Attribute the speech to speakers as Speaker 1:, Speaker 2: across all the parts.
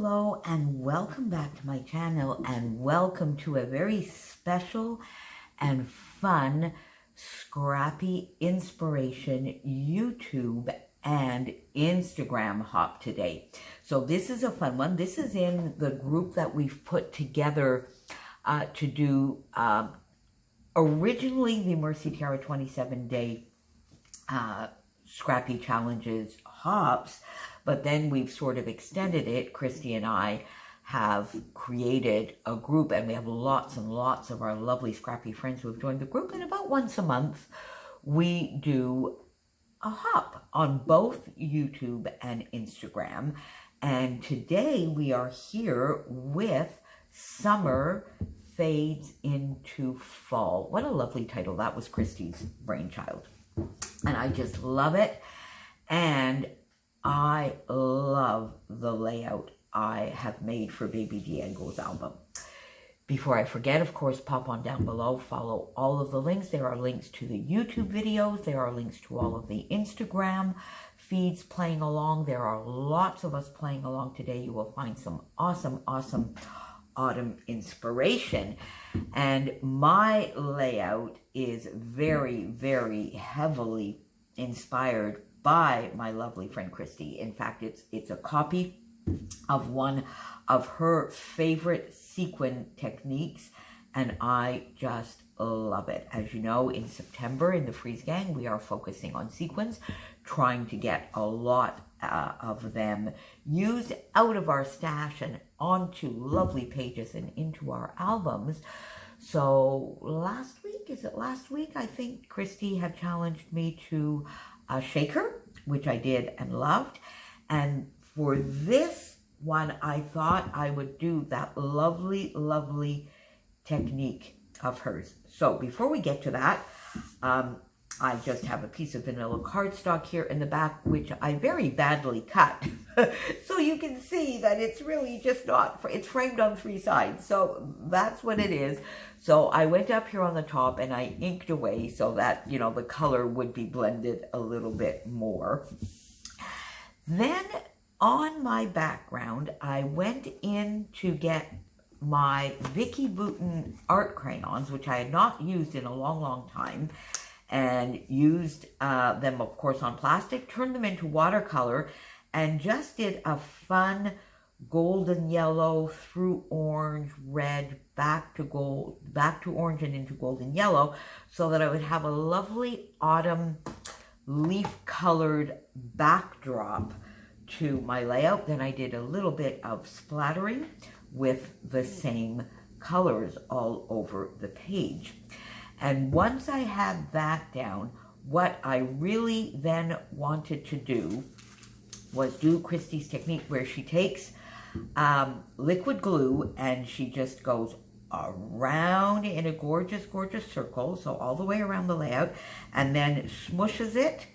Speaker 1: hello, and welcome back to my channel, and welcome to a very special and fun scrappy inspiration YouTube and Instagram hop today. So this is a fun one. This is in the group that we've put together to do originally the Mercy Tiara 27-day scrappy challenges hops, but then we've sort of extended it. Christy and I have created a group, and we have lots and lots of our lovely scrappy friends who have joined the group, and about once a month we do a hop on both YouTube and Instagram. And today we are here with Summer Fades into Fall. What a lovely title. That was Christy's brainchild, and I just love it. And I love the layout I have made for Baby Diego's album. Before I forget, of course, pop on down below, follow all of the links. There are links to the YouTube videos. There are links to all of the Instagram feeds playing along. There are lots of us playing along today. You will find some awesome, awesome autumn inspiration. And my layout is very, very heavily inspired by my lovely friend Christy. In fact, it's a copy of one of her favorite sequin techniques, and I just love it. As you know, in September in the Freeze Gang, we are focusing on sequins, trying to get a lot of them used out of our stash and onto lovely pages and into our albums. So last week, I think Christy had challenged me to a shaker, which I did and loved. And for this one, I thought I would do that lovely, lovely technique of hers. So before we get to that, I just have a piece of vanilla cardstock here in the back, which I very badly cut. So you can see that it's really just not, it's framed on 3 sides. So that's what it is. So I went up here on the top and I inked away so that, you know, the color would be blended a little bit more. Then on my background, I went in to get my Vicky Bouton art crayons, which I had not used in a long, long time, and used them, of course, on plastic, turned them into watercolor, and just did a fun golden yellow through orange, red, back to gold, back to orange and into golden yellow, so that I would have a lovely autumn leaf-colored backdrop to my layout. Then I did a little bit of splattering with the same colors all over the page. And once I had that down, what I really then wanted to do was do Christy's technique, where she takes liquid glue and she just goes around in a gorgeous, gorgeous circle, so all the way around the layout, and then smushes it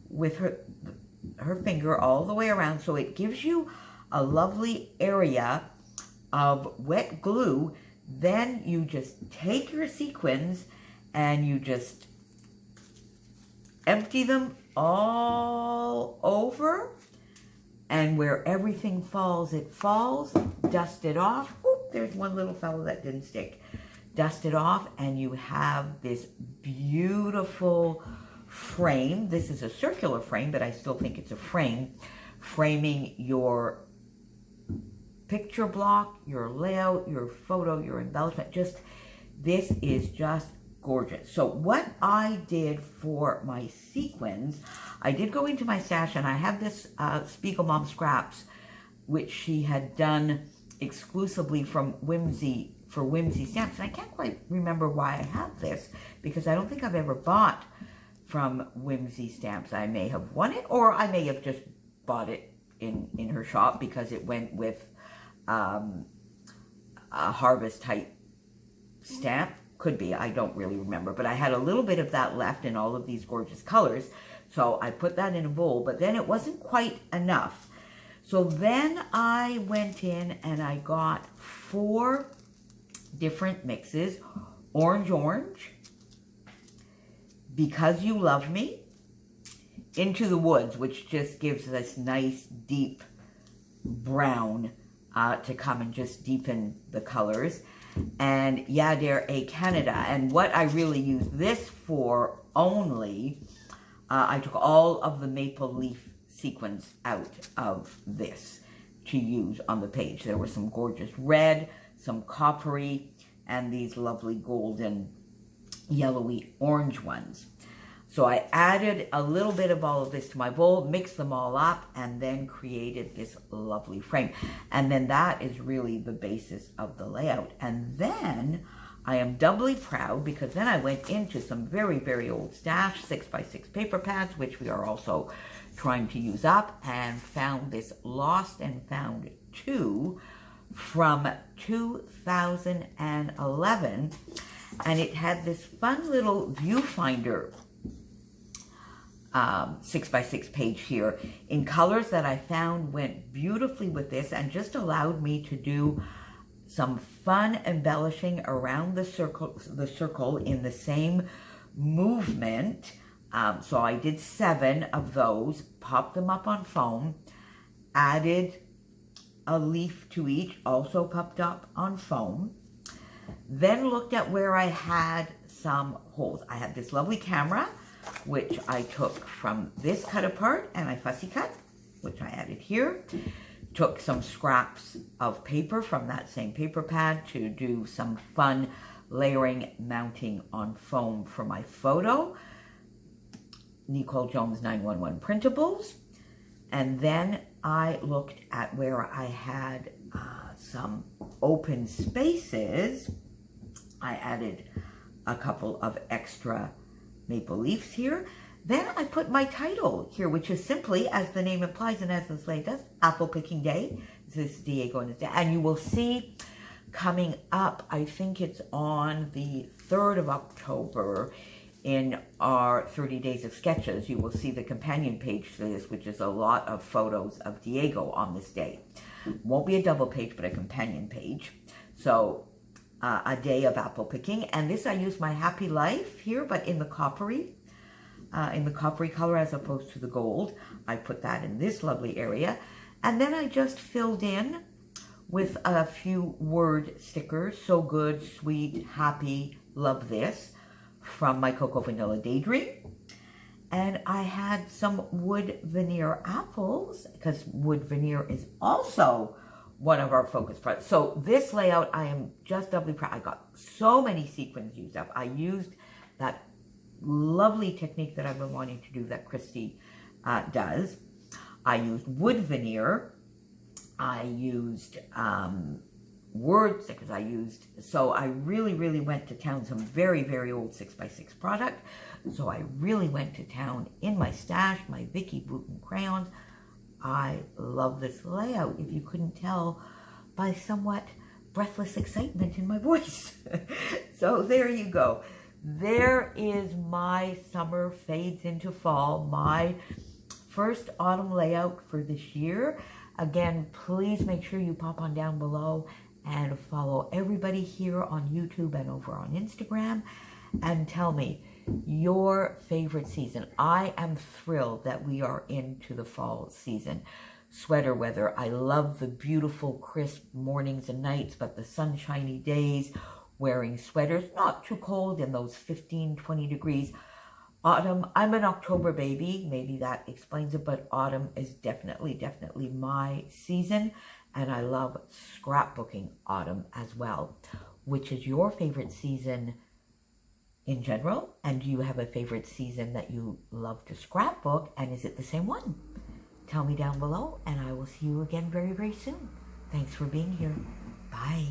Speaker 1: with her finger all the way around, so it gives you a lovely area of wet glue. Then you just take your sequins and you just empty them all over, and where everything falls, it falls. Dust it off. Oop, there's one little fellow that didn't stick. Dust it off, and you have this beautiful frame. This is a circular frame, but I still think it's a frame, framing your picture block, your layout, your photo, your embellishment. Just, this is just gorgeous. So what I did for my sequins, I did go into my stash, and I have this Spiegel Mom Scraps, which she had done exclusively from Whimsy, for Whimsy stamps. And I can't quite remember why I have this, because I don't think I've ever bought from Whimsy stamps. I may have won it, or I may have just bought it in her shop because it went with a harvest type stamp. Could be, I don't really remember, but I had a little bit of that left in all of these gorgeous colors, so I put that in a bowl, but then it wasn't quite enough. So then I went in and I got 4 different mixes: Orange, Because You Love Me, Into the Woods, which just gives this nice deep brown to come and just deepen the colors. And Yader A Canada. And what I really use this for only, I took all of the maple leaf sequins out of this to use on the page. There were some gorgeous red, some coppery, and these lovely golden, yellowy orange ones. So I added a little bit of all of this to my bowl, mixed them all up, and then created this lovely frame. And then that is really the basis of the layout. And then I am doubly proud because then I went into some very, very old stash, 6x6 paper pads, which we are also trying to use up, and found this Lost and Found 2 from 2011. And it had this fun little viewfinder 6x6 page here in colors that I found went beautifully with this and just allowed me to do some fun embellishing around the circle in the same movement. So I did 7 of those, popped them up on foam, added a leaf to each, also popped up on foam, then looked at where I had some holes. I had this lovely camera, which I took from this cut apart, and I fussy cut, which I added here. Took some scraps of paper from that same paper pad to do some fun layering, mounting on foam for my photo. Nicole Jones 911 printables. And then I looked at where I had some open spaces. I added a couple of extra maple leaves here. Then I put my title here, which is simply, as the name implies and as the slate does, Apple Picking Day. This is Diego and his day. And you will see coming up, I think it's on the 3rd of October in our 30 Days of Sketches, you will see the companion page to this, which is a lot of photos of Diego on this day. Won't be a double page, but a companion page. So a day of apple picking. And this, I use my Happy Life here, but in the coppery color as opposed to the gold. I put that in this lovely area. And then I just filled in with a few word stickers. So good, sweet, happy, love this, from my Cocoa Vanilla Daydream. And I had some wood veneer apples, because wood veneer is also one of our focus products. So this layout, I am just doubly proud. I got so many sequins used up. I used that lovely technique that I've been wanting to do that Christy does. I used wood veneer. I used word stickers. So I really went to town. Some very, very old 6x6 product. So I really went to town in my stash, my Vicky Bouton crayons. I love this layout, if you couldn't tell by somewhat breathless excitement in my voice. So there you go. There is my summer fades into fall, my first autumn layout for this year. Again, please make sure you pop on down below and follow everybody here on YouTube and over on Instagram and tell me your favorite season. I am thrilled that we are into the fall season. Sweater weather. I love the beautiful crisp mornings and nights, but the sunshiny days, wearing sweaters, not too cold in those 15, 20 degrees. Autumn, I'm an October baby, maybe that explains it, but autumn is definitely my season, and I love scrapbooking autumn as well. Which is your favorite season in general, and do you have a favorite season that you love to scrapbook, and is it the same one? Tell me down below, and I will see you again very, very soon. Thanks for being here. Bye.